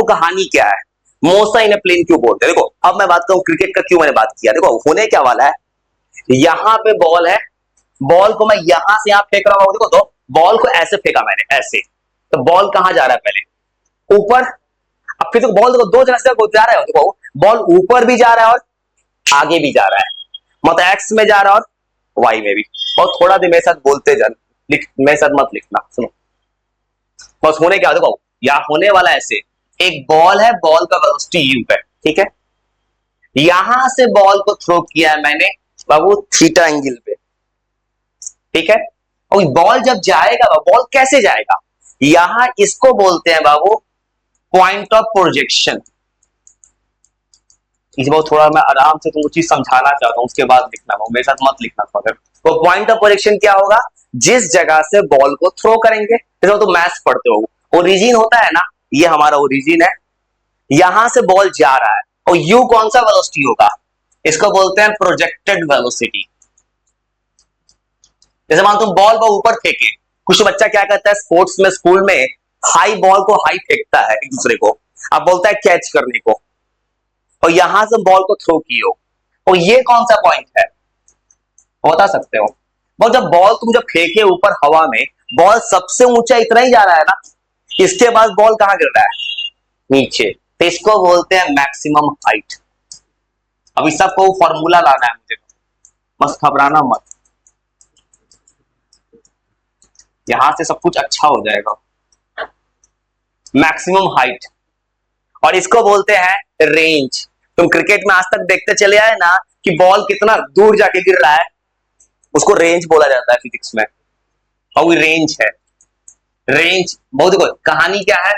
वो कहानी क्या है, मोसा इन प्लेन क्यों बोलते हैं। देखो अब मैं बात करूं क्रिकेट का, क्यों मैंने बात किया। देखो होने क्या वाला है, यहां पे बॉल है, बॉल को मैं यहां से यहां फेंक रहा हूं। देखो तो बॉल को ऐसे फेंका मैंने, ऐसे, तो बॉल कहां जा रहा है, पहले ऊपर। अब फिर तो बॉल देखो दो जगह से जा रहा है, देखो बॉल ऊपर भी जा रहा है और आगे भी जा रहा है, मतलब एक्स में जा रहा है और वाई में भी। और थोड़ा देर मेरे साथ बोलते जान, मेरे साथ मत लिखना, सुनो बस। होने क्या, देखो यहां होने वाला ऐसे, एक बॉल है, बॉल का वेलोसिटी यू है, ठीक है। यहां से बॉल को थ्रो किया है मैंने बाबू थीटा एंगल पे, ठीक है। और बॉल जब जाएगा, बॉल कैसे जाएगा, यहां इसको बोलते हैं बाबू पॉइंट ऑफ प्रोजेक्शन। इस बार थोड़ा मैं आराम से तुमको चीज समझाना चाहता हूं, उसके बाद लिखना, मेरे साथ मत लिखना थोड़ा। तो पॉइंट ऑफ प्रोजेक्शन क्या होगा, जिस जगह से बॉल को थ्रो करेंगे, जैसे तो मैथ्स पढ़ते हो, ओरिजिन होता है ना, ये हमारा ओरिजिन है, यहां से बॉल जा रहा है और यू कौन सा वेलोसिटी होगा, इसको बोलते हैं प्रोजेक्टेड वेलोसिटी। जैसे मान तुम बॉल को ऊपर फेंके, कुछ बच्चा क्या करता है स्पोर्ट्स में, स्कूल में हाई बॉल को हाई फेंकता है एक दूसरे को, अब बोलता है कैच करने को, और यहां से बॉल को थ्रो की हो, और ये कौन सा पॉइंट है बता सकते हो। वो जब बॉल तुम जब फेंके ऊपर हवा में, बॉल सबसे ऊंचा इतना ही जा रहा है ना, इसके बाद बॉल कहां गिर रहा है, नीचे, तो इसको बोलते हैं मैक्सिमम हाइट। अब इस सबको फॉर्मूला लाना है मुझे, बस घबराना मत, यहां से सब कुछ अच्छा हो जाएगा। मैक्सिमम हाइट, और इसको बोलते हैं रेंज। तुम क्रिकेट में आज तक देखते चले आए ना कि बॉल कितना दूर जाके गिर रहा है, उसको रेंज बोला जाता है फिजिक्स में, और वो रेंज है। रेंज बहुत, देखो कहानी क्या है,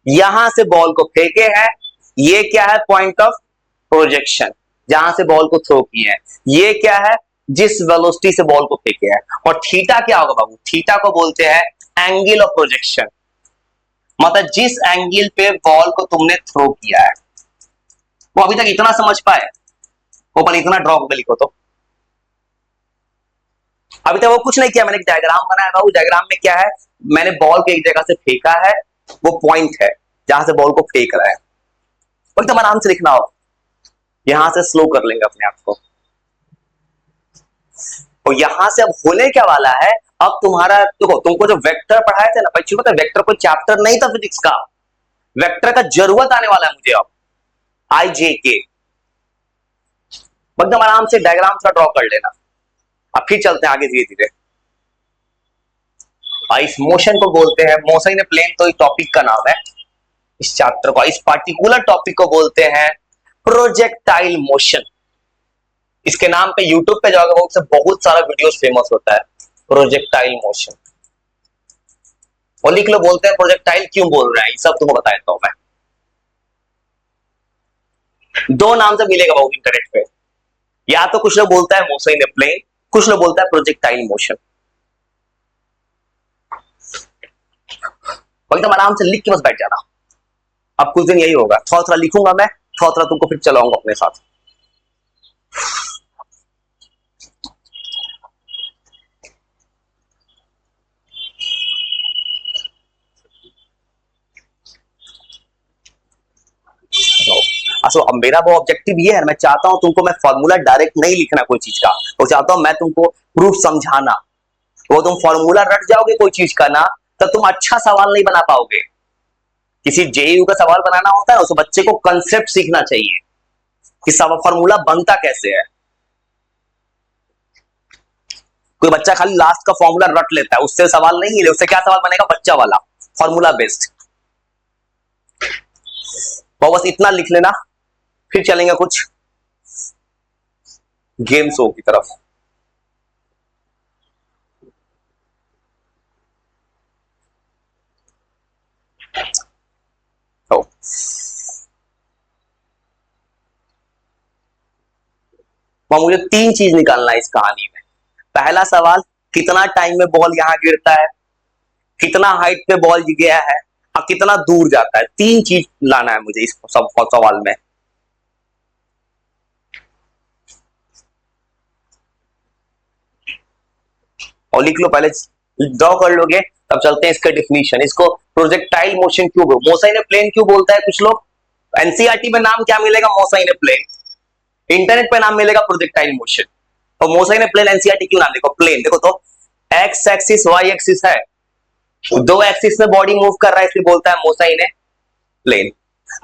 यहां से बॉल को फेंके है, ये क्या है पॉइंट ऑफ प्रोजेक्शन, जहां से बॉल को थ्रो किए हैं, ये क्या है जिस वेलोसिटी से बॉल को फेंके हैं, और थीटा क्या होगा बाबू, थीटा को बोलते हैं एंगल ऑफ प्रोजेक्शन, मतलब जिस एंगल पे बॉल को तुमने थ्रो किया है। वो अभी तक इतना समझ पाए, वो पर इतना ड्रॉ पे लिखो तो, अभी तक वो कुछ नहीं किया, मैंने एक डायग्राम बनाया था, उस डायग्राम में क्या है, मैंने बॉल को एक जगह से फेंका है, वो पॉइंट है जहां से बॉल को फेंक रहा है, और एकदम आराम से लिखना हो, यहां से स्लो कर लेंगे अपने आप को। और यहां से अब होने क्या वाला है, अब तुम्हारा देखो, तुमको जो वेक्टर पढ़ाए थे ना बच्चों को, वेक्टर कोई चैप्टर नहीं था फिजिक्स का, वेक्टर का जरूरत आने वाला है मुझे अब, आई जे के, एकदम आराम से डायग्राम सा ड्रॉ कर लेना। अब फिर चलते हैं आगे धीरे धीरे। इस मोशन को बोलते हैं, मोशन इन प्लेन तो इस टॉपिक का नाम है, इस चैप्टर को, इस पार्टिकुलर टॉपिक को बोलते हैं प्रोजेक्टाइल मोशन। इसके नाम पे यूट्यूब पे जाओगे उससे बहुत सारा वीडियोस फेमस होता है, प्रोजेक्टाइल मोशन, और लिख लो, बोलते हैं प्रोजेक्टाइल क्यों बोल रहे हैं, ये सब तुमको बता देता हूं मैं। दो नाम से मिलेगा वो इंटरनेट पे, या तो कुछ लोग बोलता है मोशन इन प्लेन, कुछ लोग बोलता है प्रोजेक्टाइल मोशन। एकदम आराम से लिख के बस बैठ जाना, अब कुछ दिन यही होगा, थोड़ा थोड़ा लिखूंगा मैं, थोड़ा थोड़ा तुमको फिर चलाऊंगा अपने साथ। अच्छा अब मेरा वो ऑब्जेक्टिव ये है, मैं चाहता हूं तुमको, मैं फॉर्मूला डायरेक्ट नहीं लिखना कोई चीज का, तो चाहता हूं मैं तुमको प्रूफ समझाना। वो तुम फॉर्मूला रट जाओगे कोई चीज का ना, तब तुम अच्छा सवाल नहीं बना पाओगे। किसी जेयू का सवाल बनाना होता है ना, उस बच्चे को कंसेप्ट सीखना चाहिए कि फॉर्मूला बनता कैसे है। कोई बच्चा खाली लास्ट का फॉर्मूला रट लेता है, उससे सवाल नहीं है, उससे क्या सवाल बनेगा, बच्चा वाला फॉर्मूला बेस्ड। तो बस इतना लिख लेना, फिर चलेंगे कुछ गेम शो की तरफ। तो मुझे तीन चीज निकालना है इस कहानी में। पहला सवाल, कितना टाइम में बॉल यहां गिरता है, कितना हाइट पे बॉल गया है, और कितना दूर जाता है, तीन चीज लाना है मुझे इस सब सवाल में। और लिख लो पहले, ड्रॉ कर लोगे, तब चलते हैं इसका डिफिनीशन। इसको प्रोजेक्टाइल मोशन क्यों मोसा इन ए प्लेन क्यों बोलता है कुछ लोग? एनसीईआरटी में नाम क्या मिलेगा? मोसा इन ए प्लेन। इंटरनेट पे नाम मिलेगा प्रोजेक्टाइल मोशन। और मोसा इन ए प्लेन एनसीईआरटी क्यों नाम? देखो प्लेन, देखो तो एक्स एक्सिस वाई एक्सिस है, दो एक्सिस में बॉडी मूव कर रहा है इसलिए बोलता है मोसा इन ए प्लेन।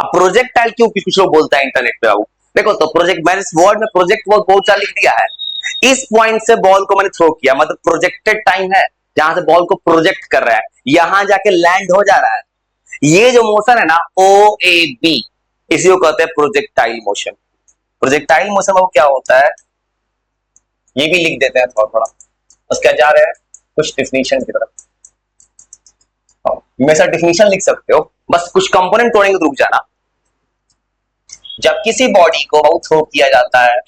अब प्रोजेक्टाइल क्यों कुछ लोग बोलता है इंटरनेट पे? देखो तो प्रोजेक्ट, मैंने इस वर्ड में प्रोजेक्ट बहुत सारा लिख दिया है। इस पॉइंट से बॉल को मैंने थ्रो किया, मतलब प्रोजेक्टेड टाइम है जहां से बॉल को प्रोजेक्ट कर रहा है, यहां जाके लैंड हो जा रहा है। ये जो मोशन है ना ओ ए बी, इसी को कहते हैं प्रोजेक्टाइल मोशन। प्रोजेक्टाइल मोशन में वो क्या होता है ये भी लिख देते हैं थोड़ा थोड़ा, बस क्या जा रहे हैं कुछ डिफिनीशन की तरफ। हमेशा डिफिनीशन लिख सकते हो, बस कुछ कंपोनेंट तोड़ेंगे तो रुक जाना। जब किसी बॉडी को थ्रो किया जाता है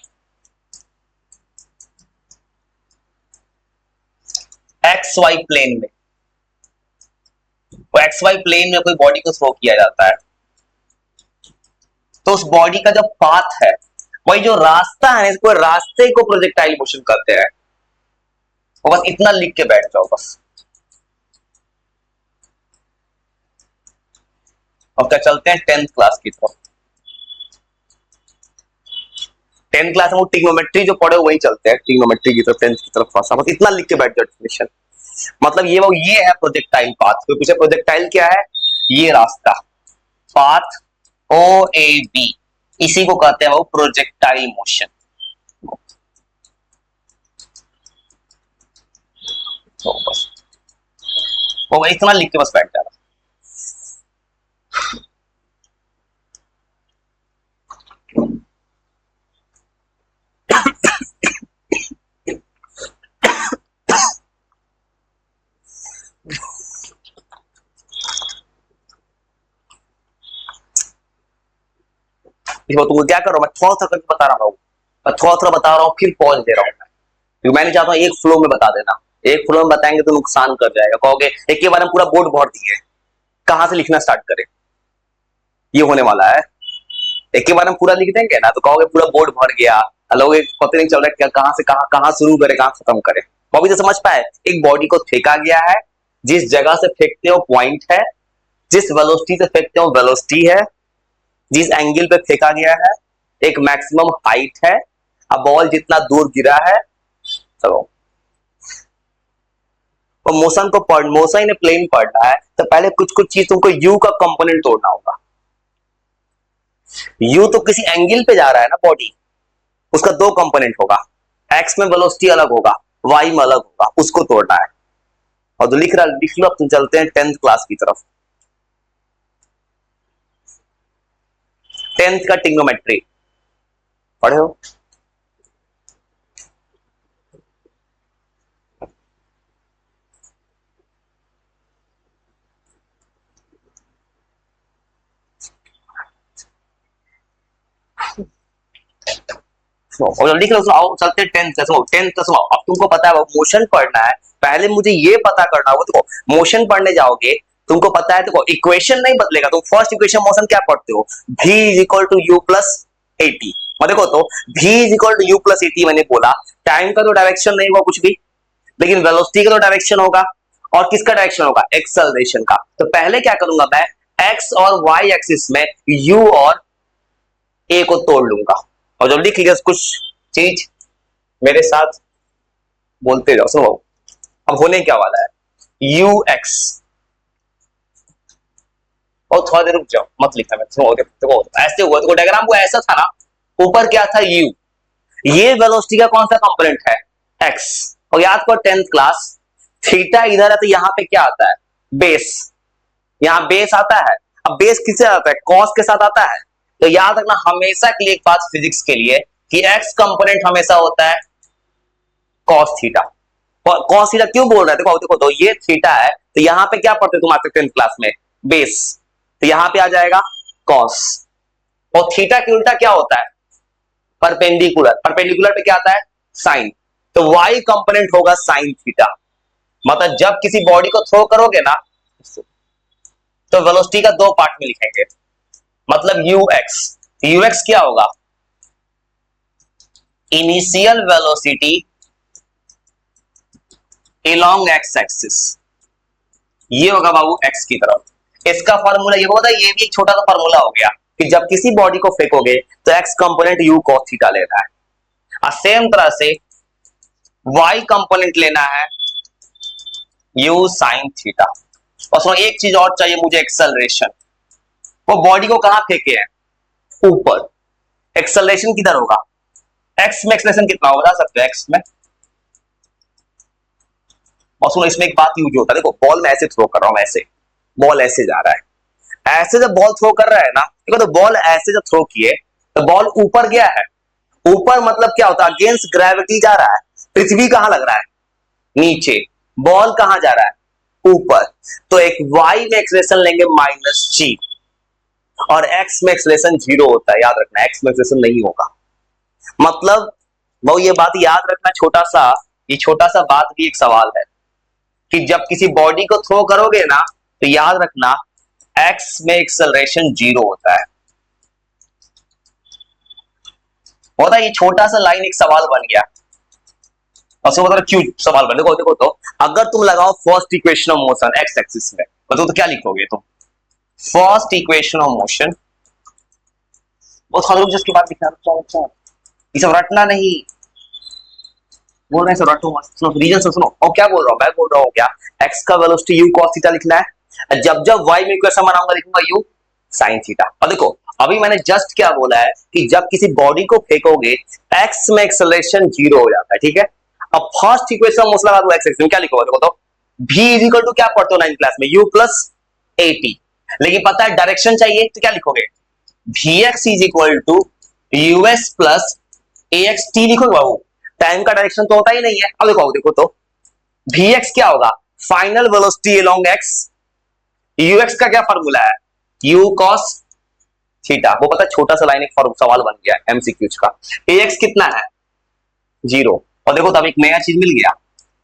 एक्स वाई प्लेन में, तो एक्स वाई प्लेन में कोई बॉडी को थ्रो किया जाता है, तो उस बॉडी का जो पाथ है, वही जो रास्ता है, इसको रास्ते को प्रोजेक्टाइल मोशन कहते हैं। तो बस इतना लिख के बैठ जाओ बस। अब क्या चलते हैं 10th क्लास की तरफ। 10th क्लास में वो ट्रिग्नोमेट्री जो पढ़े वही चलते हैं, ट्रिग्नोमेट्री की तरफ 10th की तरफ फंसा, बस इतना लिख के बैठ जाओ डेफिनेशन। मतलब ये है प्रोजेक्टाइल पाथ। तो पीछे प्रोजेक्टाइल क्या है? ये रास्ता, पाथ ओ ए बी, इसी को कहते हैं वो प्रोजेक्टाइल मोशन। तो बस वो इतना लिख के बस बैठ जाना। देखो तुम क्या करो, मैं थोड़ा सा करके बता रहा हूँ, मैं थोड़ा थोड़ा बता रहा हूँ, फिर पॉज दे रहा हूँ क्योंकि मैं नहीं चाहता हूँ एक फ्लो में बता देना। एक फ्लो में बताएंगे तो नुकसान कर जाएगा, कहोगे एक के बारे में पूरा बोर्ड भर दिए, कहां से लिखना स्टार्ट करें? ये होने वाला है। एक के बारे में पूरा लिख देंगे ना तो कहोगे पूरा बोर्ड भर गया, लोग पता नहीं चल रहा क्या, कहां से कहां शुरू करें कहां खत्म करें। वो भी तो समझ पाए, एक बॉडी को फेंका गया है, जिस जगह से फेंकते हो पॉइंट है, जिस वेलोसिटी से फेंकते हो वेलोसिटी है, जिस एंगल पे फेंका गया है एक मैक्सिमम हाइट है, अब बॉल जितना दूर गिरा है। चलो तो मोशन को पढ़, मोशन इन प्लेन पढ़ना है तो पहले कुछ कुछ चीज तुमको यू का कंपोनेंट तोड़ना होगा। यू तो किसी एंगल पे जा रहा है ना बॉडी, उसका दो कंपोनेंट होगा, एक्स में वेलोसिटी अलग होगा, वाई में अलग होगा, उसको तोड़ना है। और जो लिख लो, अब तुम चलते हैं 10th क्लास की तरफ। 10th का ट्रिग्नोमेट्री पढ़े हो? और जल्दी करो, आओ चलते 10th। अब तुमको पता है मोशन पढ़ना है, पहले मुझे ये पता करना होगा। देखो मोशन पढ़ने जाओगे तुमको पता है, देखो इक्वेशन नहीं बदलेगा। तुम फर्स्ट इक्वेशन मोशन क्या पढ़ते हो? v is equal to u plus a t. और देखो तो v is equal to u plus a t, मैंने बोला टाइम का तो डायरेक्शन नहीं होगा कुछ भी, लेकिन वेलोसिटी का तो डायरेक्शन होगा। और किसका डायरेक्शन होगा? एक्सेलरेशन का। तो पहले क्या करूंगा मैं, एक्स और वाई एक्सिस में यू और ए को तोड़ लूंगा। और जल्दी क्लियर कुछ चीज मेरे साथ बोलते जाओ। सुनो अब होने क्या वाला है, यू एक्स, और थोड़ा देर रुक जाओ मत लिखना, मैं सुनो देखो ऐसे हुआ, देखो डायग्राम को ऐसा था ना, ऊपर क्या था यू, ये वेलोसिटी का कौन सा कंपोनेंट है? एक्स। और याद करो 10th क्लास, थीटा इधर है तो यहां पे क्या आता है? बेस। यहां बेस आता है। अब बेस किससे आता है? कॉस के साथ आता है। तो याद रखना हमेशा के लिए एक बात फिजिक्स के लिए, कि एक्स कंपोनेंट हमेशा होता है कॉस थीटा। कॉस थीटा क्यों बोल रहे हैं? देखो देखो तो ये थीटा है, तो यहां पे क्या पढ़ते तुम आते 10th क्लास में? बेस। तो यहां पे आ जाएगा कॉस। और थीटा के उल्टा क्या होता है? परपेंडिकुलर। परपेंडिकुलर पे क्या आता है? साइन। तो वाई कंपोनेंट होगा साइन थीटा। मतलब जब किसी बॉडी को थ्रो करोगे ना तो वेलोसिटी का दो पार्ट में लिखेंगे, मतलब यू एक्स क्या होगा? Initial velocity along x axis, ये होगा बाबू एक्स की तरफ। इसका फॉर्मूला ये होता है, ये भी एक छोटा सा फॉर्मूला हो गया कि जब किसी बॉडी को फेंकोगे तो x component you cos theta लेना है, और सेम तरह से वाई कंपोनेंट लेना है यू साइन थीटा। और सुनो एक चीज और चाहिए मुझे, एक्सेलरेशन। वो बॉडी को कहां फेंके हैं? ऊपर। एक्सेलरेशन किधर होगा? एक्स में एक्सेलरेशन कितना होगा बता सकते हो? एक्स में। और सुनो इसमें एक बात यूज होता है, देखो बॉल में ऐसे थ्रो कर रहा हूं, ऐसे बॉल ऐसे जा रहा है, ऐसे जब बॉल थ्रो कर रहा है ना, देखो तो बॉल ऐसे जब थ्रो किए तो बॉल ऊपर गया है। ऊपर मतलब क्या होता है? अगेंस्ट ग्रेविटी जा रहा है। पृथ्वी कहां लग रहा है? नीचे। बॉल कहां जा रहा है? ऊपर। तो एक वाई में एक्सेलरेशन लेंगे -g, और एक्स में एक्सेलरेशन 0 होता है, याद रखना एक्स में एक्सेलरेशन नहीं होगा। मतलब वो ये बात याद रखना, छोटा सा, ये छोटा सा बात भी एक सवाल है कि जब किसी बॉडी को थ्रो करोगे ना तो याद रखना एक्स में एक्सेलरेशन 0 होता है। होता है, ये छोटा सा लाइन एक सवाल बन गया। और उसको मतलब क्यों सवाल बन, देखो देखो तो अगर तुम लगाओ first equation of motion x axis में, तो क्या लिखोगे तुम? फर्स्ट इक्वेशन ऑफ मोशन, वो थोड़ा रुक जिसके बाद लिखना, ये सब रटना नहीं, बोल रहे हैं सब रटो मत, सुनो रीजन से सुनो। और क्या बोल रहा हूं मैं? बोल रहा हूं क्या एक्स का वेलोसिटी यू cos थीटा लिखना है, जब जब वाई में इक्वेशन बनाऊंगा लिखूंगा यू sin थीटा। और देखो अभी मैंने जस्ट क्या बोला है कि जब किसी बॉडी को फेंकोगे एक्स में एक्सेलरेशन 0 हो जाता है, ठीक है। अब फर्स्ट इक्वेशन मोशन लगा दो एक्स एक्सिस में, क्या लिखोगे? देखो तो v इज इक्वल टू क्या पढ़ते हो 9th क्लास में, u प्लस at। लेकिन पता है डायरेक्शन चाहिए तो क्या लिखोगे? vx is equal to u s plus axt लिखोगे बाबू। टाइम का डायरेक्शन तो होता ही नहीं है। अब देखो देखो तो vx क्या होगा? Final velocity along x। ux का क्या फॉर्मूला है? u cos theta. वो पता छोटा सा लाइन एक सवाल बन गया एमसीक्यूज का। ax कितना है? 0। और देखो तब एक नया चीज मिल गया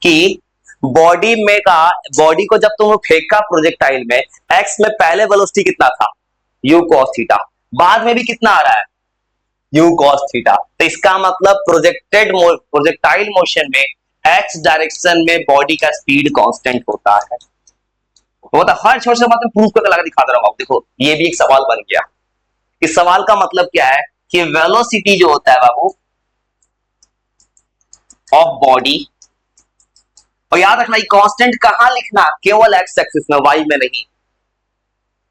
कि बॉडी में का, बॉडी को जब तुम फेंका प्रोजेक्टाइल में, एक्स में पहले वेलोसिटी कितना था? u cos theta. बाद में भी कितना आ रहा है? u cos theta. तो इसका मतलब प्रोजेक्टाइल मोशन में एक्स डायरेक्शन में बॉडी का स्पीड कांस्टेंट होता है। तो मतलब हर छोटे से बात में प्रूफ करके लगा दिखा दे रहा हूं। देखो ये भी एक सवाल बन गया। इस सवाल का मतलब क्या है कि वेलोसिटी जो होता है बाबू ऑफ बॉडी, और याद रखना ये कांस्टेंट कहां लिखना? केवल एक्स एक्सिस में, वाई में नहीं।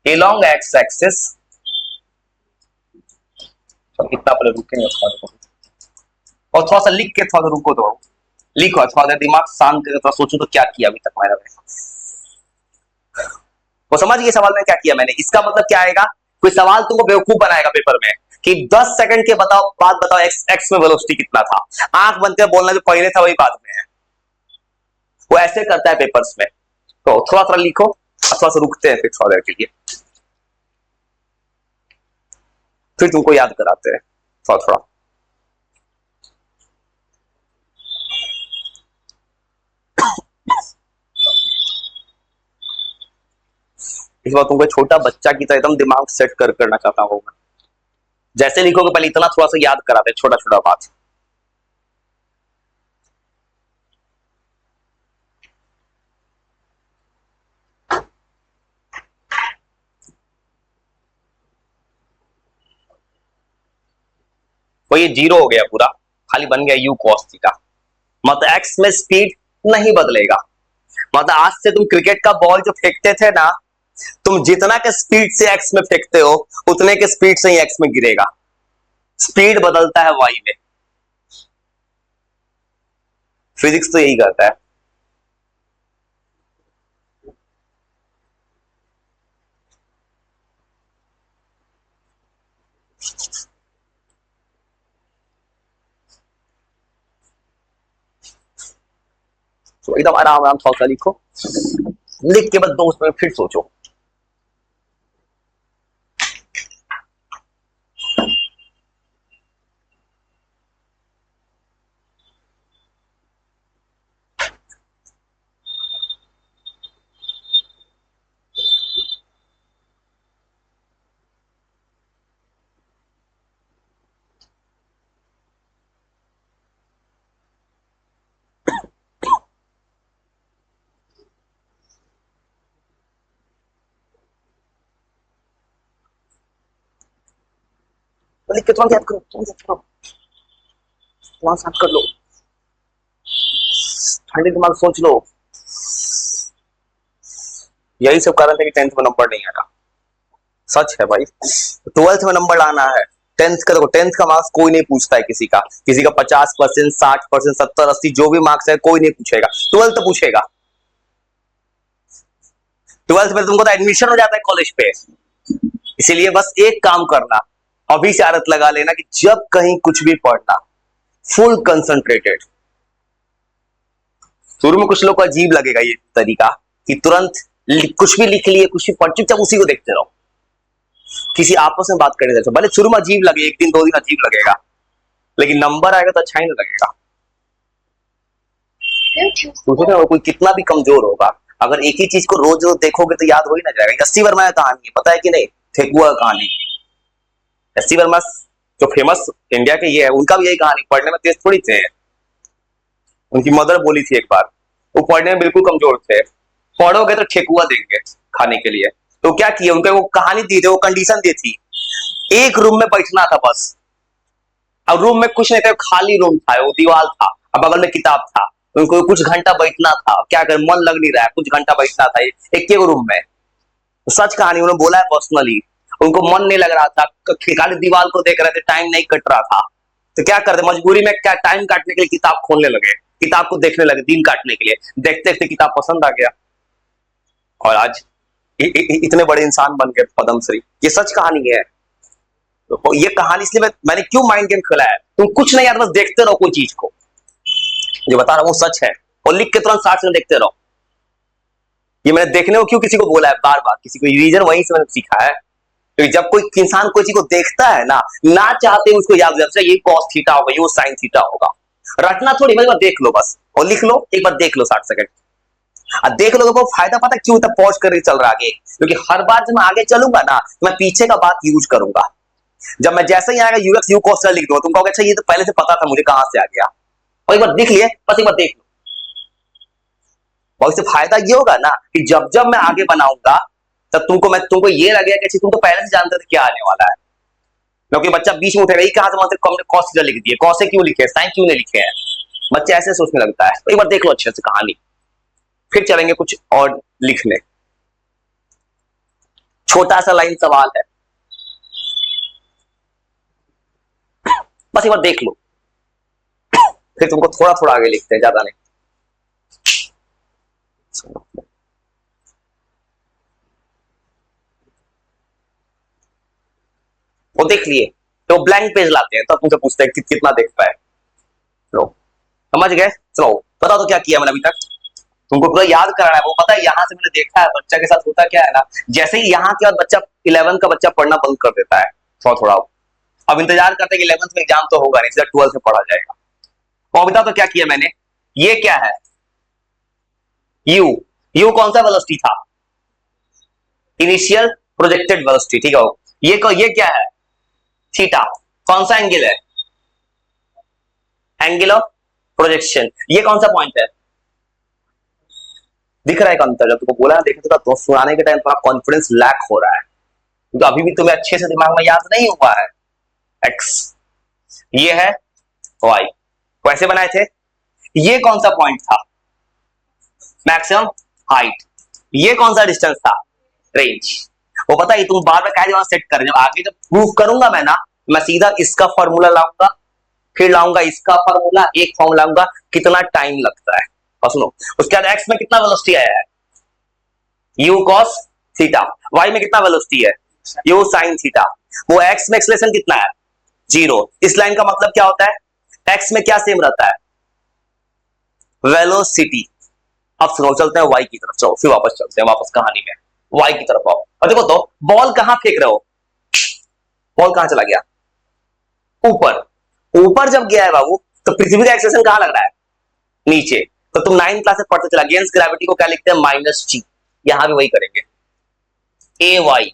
Along x axis. कितना पहले रुकेंगे और थोड़ा सा लिख के थोड़ा सा रुको, तो लिखो थोड़ा सा दिमाग शांत करके थोड़ा सोचो तो क्या किया अभी तक मैंने। वो समझ गए सवाल में क्या किया मैंने? इसका मतलब क्या आएगा? कोई सवाल तुमको बेवकूफ बनाएगा पेपर में कि 10 सेकंड के बताओ बाद बताओ एक्स एक्स में वेलोसिटी कितना था। आंख बंद कर बोलना जो पहले था वही बाद में है। वो ऐसे करता है पेपर्स में। तो थोड़ा थोड़ा लिखो, थोड़ा सा रुकते हैं फिर थोड़ा देर के लिए, फिर तुमको याद कराते हैं थोड़ा थोड़ा। इस बार तुमको छोटा बच्चा की तरह एकदम दिमाग सेट करना चाहता हूं मैं। जैसे लिखोगे पहले इतना थोड़ा सा याद कराते हैं, छोटा छोटा बात। तो ये 0 हो गया पूरा, खाली बन गया यू cos थीटा। मतलब एक्स में स्पीड नहीं बदलेगा। मतलब आज से तुम क्रिकेट का बॉल जो फेंकते थे ना, तुम जितना के स्पीड से एक्स में फेंकते हो उतने के स्पीड से ही एक्स में गिरेगा। स्पीड बदलता है वाई में। फिजिक्स तो यही करता है। तो एकदम आराम आराम थोड़ा सा लिखो, लिख के बस 2 मिनट फिर सोचो। लिख के तुरंत याद करो, तुरंत याद करो, तुरंत याद कर लो, ठंडे दिमाग सोच लो। यही सब कारण है कि 10th में नंबर नहीं आया। सच है भाई, 12th में नंबर लाना है। 10th का देखो, 10th का मार्क्स कोई नहीं पूछता है किसी का 50%, 60%, 70, 80 जो भी मार्क्स है कोई नहीं पूछेगा। 12th तो पूछेगा। 12th में तुमको तो एडमिशन हो जाता है कॉलेज पे। इसीलिए बस एक काम करना, अभी से आदत लगा लेना कि जब कहीं कुछ भी पढ़ना, फुल कंसंट्रेटेड। शुरू में कुछ लोग को अजीब लगेगा ये तरीका कि तुरंत कुछ भी लिख लिए, कुछ भी पढ़, चुपचाप उसी को देखते रहो, किसी आपस में बात करने से। भले शुरू में अजीब लगे, एक दिन दो दिन अजीब लगेगा, लेकिन नंबर आएगा तो अच्छा ही नहीं लगेगा। सोचो ना, कोई कितना भी कमजोर होगा, अगर एक ही चीज को रोज रोज देखोगे तो याद हो ही ना जाएगा। अस्सी वर्मा की कहानी है, पता है कि नहीं? ठेकुआ की कहानी। अस्सी वर्मा जो फेमस इंडिया के ये है, उनका भी यही कहानी। पढ़ने में तेज थोड़ी थे, उनकी मदर बोली थी एक बार, वो पढ़ने में बिल्कुल कमजोर थे, पढ़ोगे तो ठेकुआ देंगे खाने के लिए। तो क्या किया, उनको वो कहानी दी थी, वो कंडीशन दी थी, एक रूम में बैठना था बस। अब रूम में कुछ नहीं था, खाली रूम था, वो दीवार था, अब बगल में किताब था, उनको कुछ घंटा बैठना था। क्या कर, मन लग नहीं रहा है, कुछ घंटा बैठना था एक के रूम में। सच कहानी उन्होंने बोला है पर्सनली, उनको मन नहीं लग रहा था, खाली दीवार को देख रहे थे, टाइम नहीं कट रहा था, तो क्या करते, मजबूरी में क्या, टाइम काटने के लिए किताब खोलने लगे, किताब को देखने लगे दिन काटने के लिए। देखते देखते किताब पसंद आ गया और आज इतने बड़े इंसान बन गए, पद्मश्री। ये सच कहानी है। तो ये कहानी इसलिए मैंने क्यों माइंड गेम खेला है, तुम कुछ नहीं यार, बस देखते रहो कोई चीज को, जो बता रहा हूं सच है, और लिख के तुरंत 60 में देखते रहो। ये मैंने देखने को क्यों किसी को बोला है बार बार, किसी को रीजन वहीं से मैंने सीखा है। क्योंकि जब कोई इंसान कोई चीज को देखता है ना चाहते हुए उसको याद हो जाता है, ये कॉस थीटा होगा, ये साइन थीटा होगा। रटना थोड़ी, एक बार देख लो बस, और लिख लो, एक बार देख लो 60 सेकंड, अब देख लो तो फायदा पता क्यों होता, पॉज करके चल रहा आगे। क्योंकि हर बार जब मैं आगे चलूंगा ना, मैं पीछे का बात यूज करूंगा। जब मैं जैसे ही आएगा यूएक्स यू कॉस्ट लिख दूंगा, तुम कहोगे अच्छा ये तो पहले से पता था मुझे, कहां से आ गया। और एक बार देख लिए, बस एक बार देख लो। और इससे फायदा ये होगा ना कि जब जब मैं आगे बनाऊंगा, तब तुमको ये लगेगा कि तुम तो पहले से जानते थे क्या आने वाला है। क्योंकि बच्चा बीच में उठेगा, ये कहां से हमने कॉस थीटा लिख दिए, कॉस से क्यों लिखे, साइन क्यों नहीं लिखे हैं, बच्चे ऐसे सोचने लगता है। तो एक बार देख लो अच्छे से कहानी, फिर चलेंगे कुछ और लिखने। छोटा सा लाइन सवाल है, बस एक बार देख लो, फिर तुमको थोड़ा थोड़ा आगे लिखते हैं, ज्यादा नहीं। वो देख लिए तो ब्लैंक पेज लाते हैं, तब तुमसे पूछते हैं कि कितना देख पाए। चलो समझ गए, चलो बताओ तो क्या किया मैंने अभी तक, तुमको पूरा याद कराना है। वो पता है, यहाँ से मैंने देखा है बच्चा के साथ होता क्या है ना, जैसे ही यहाँ के बाद बच्चा 11 का बच्चा पढ़ना बंद कर देता है थोड़ा थोड़ा। अब इंतजार करते हैं कि 11th में एग्जाम तो होगा नहीं, सीधा 12th में पढ़ा जाएगा। और बताओ तो क्या किया मैंने, ये क्या है, यू, यू कौन सा वेलोसिटी था, इनिशियल प्रोजेक्टेड वेलोसिटी, ठीक है। ये क्या है, थीटा, कौन सा एंगल है, एंगल ऑफ प्रोजेक्शन। ये कौन सा पॉइंट है, दिख रहा है अंतर। जब तुमको बोला देखे तो सुनाने के टाइम थोड़ा कॉन्फिडेंस लैक हो रहा है, क्योंकि अभी भी तुम्हें अच्छे से दिमाग में याद नहीं हुआ है। एक्स, ये है वाई, कैसे बनाए थे, ये कौन सा पॉइंट था, मैक्सिमम हाइट, ये कौन सा डिस्टेंस था, रेंज। वो पता है, तुम बार बार क्या जब सेट करें, जब आगे जब प्रूव करूंगा मैं ना, मैं सीधा इसका फॉर्मूला लाऊंगा, फिर लाऊंगा इसका फॉर्मूला, एक फॉर्म लाऊंगा, कितना टाइम लगता है। और सुनो, उसके बाद एक्स में कितना वेलोसिटी आया है, यू कॉस थीटा, वाई में कितना वेलोसिटी है, यू साइन थीटा। वो एक्स में एक्सलेशन कितना है, 0। इस लाइन का मतलब क्या होता है, एक्स में क्या सेम रहता है, वेलोसिटी। अब सुनो, चलते हैं वाई की तरफ, चलो फिर वापस चलते हैं, वापस कहानी में वाई की तरफ आओ। और देखो तो बॉल कहां फेंक रहे हो, बॉल कहां चला गया, ऊपर। ऊपर जब गया है बाबू, तो पृथ्वी का एक्सेलेरेशन कहां लग रहा है, नीचे। तो तुम 9th क्लास से पढ़ते चला, अगेंस्ट ग्रेविटी को क्या लिखते हैं, -g। यहां भी वही करेंगे, ए वाई,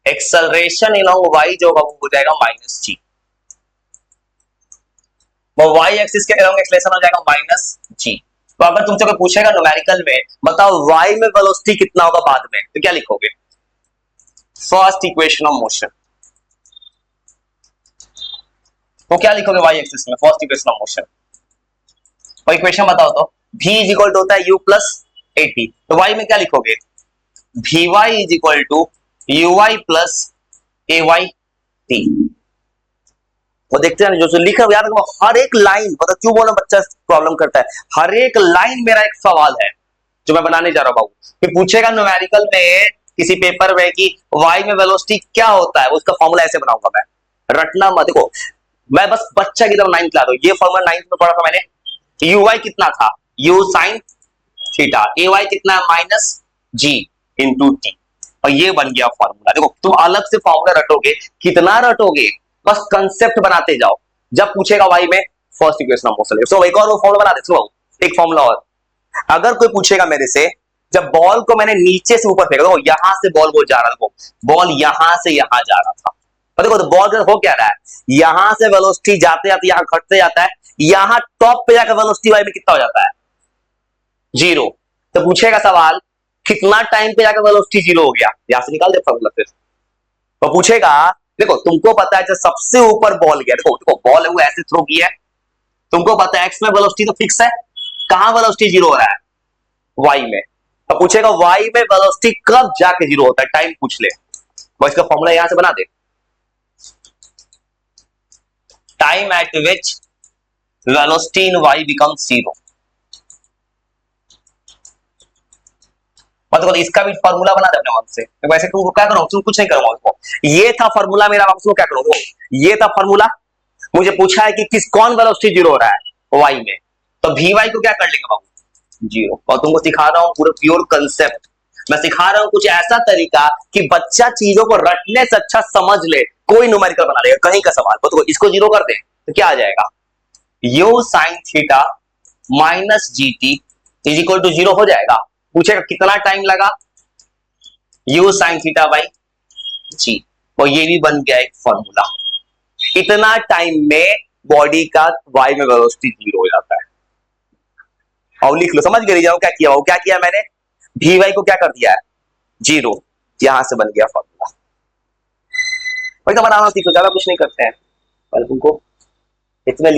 एक्सेलरेशन अलोंग वाई जो होगा वो हो जाएगा -g। वो वाई एक्सिस के अलोंग एक्सेलरेशन हो जाएगा -g। तो अगर तुमसे कोई पूछेगा न्यूमेरिकल में, बताओ वाई में वेलोसिटी कितना होगा बाद में, तो क्या लिखोगे, फर्स्ट इक्वेशन ऑफ मोशन। तो क्या लिखोगे वाई एक्सिस में, फर्स्ट इक्वेशन ऑफ मोशन। और इक्वेशन बताओ तो, v इज इक्वल टू होता है u प्लस at, तो y में क्या लिखोगे, vy is equal to uy plus ay t। वो देखते हैं जो लिखा याद रखो, हर एक लाइन, मतलब क्यों बोलो बच्चा प्रॉब्लम करता है, हर एक लाइन मेरा एक सवाल है जो मैं बनाने जा रहा हूं बाबू। फिर पूछेगा न्यूमेरिकल में किसी पेपर में कि y में वेलोसिटी क्या होता है, उसका फॉर्मूला ऐसे बनाऊंगा मैं, रटना मत। देखो मैं बस बच्चा की तरह 9th ला दो, ये फॉर्मूला 9th में पढ़ा था मैंने, uy कितना था, u sin थीटा, ay कितना है माइनस g इंटू टी, और ये बन गया फॉर्मूला। देखो तुम अलग से फॉर्मूला रटोगे, कितना रटोगे, बस कंसेप्ट बनाते जाओ। जब पूछेगा वाई में फर्स्ट इक्वेशन ऑफ मोशन, तो एक और वो फॉर्मूला बना दे, एक फॉर्मूला और। अगर कोई पूछेगा मेरे से, जब बॉल को मैंने नीचे से ऊपर फेंका, देखो यहां से बॉल वो जा रहा था, बॉल यहां से यहां जा रहा था, और देखो तो बॉल हो क्या रहा है, यहां से वेलोसिटी जाते जाते यहां घटते जाता है, यहां टॉप पे जाकर वेलोसिटी वाई में कितना हो जाता है, 0। तो पूछेगा सवाल कितना टाइम पे जाकर वेलोसिटी 0 हो गया, यहां से निकाल दे फॉर्मूला फिर। तो पूछेगा, देखो तुमको पता है जब सबसे ऊपर बॉल गया, देखो देखो बॉल है वो ऐसे थ्रो किया है, तुमको पता है एक्स में वेलोसिटी तो फिक्स है, कहां वेलोसिटी 0 हो रहा है, वाई में। तो पूछेगा वाई में वेलोसिटी कब जाके 0 होता है, टाइम पूछ ले, वो इसका फॉर्मूला यहां से बना दे, time at which velocity in Y becomes 0। मतलब इसका भी फॉर्मूला बना दे अपने मन से, वैसे तुम क्या करो, तुम कुछ नहीं करो, ये था फॉर्मूला मेरा, क्या करो, ये था फॉर्मूला। मुझे पूछा है कि किस कौन वेलोसिटी 0 हो रहा है वाई में, तो वी वाई को क्या कर लेंगे बाबू, 0। और तुमको सिखा रहा हूं पूरा प्योर कंसेप्ट, मैं सिखा रहा हूं कुछ ऐसा तरीका कि बच्चा चीजों को रटने से अच्छा समझ ले, कोई न्यूमेरिकल बना लेगा कहीं का सवाल, तो इसको 0 कर दे तो क्या आ जाएगा, u sine theta minus g t is equal to 0 हो जाएगा। पूछेगा कितना टाइम लगा, u sine theta by g, और ये भी बन गया एक फॉर्मूला। इतना टाइम में बॉडी का वाई में वेलोसिटी 0 हो जाता है। और लिख लो, समझ गए क्या किया, वो क्या किया मैंने, वी वाई को क्या कर दिया है 0, यहां से बन गया फॉर्मूला। वही तो बनाना सीखो, ज्यादा कुछ नहीं करते हैं, पर तुमको इतना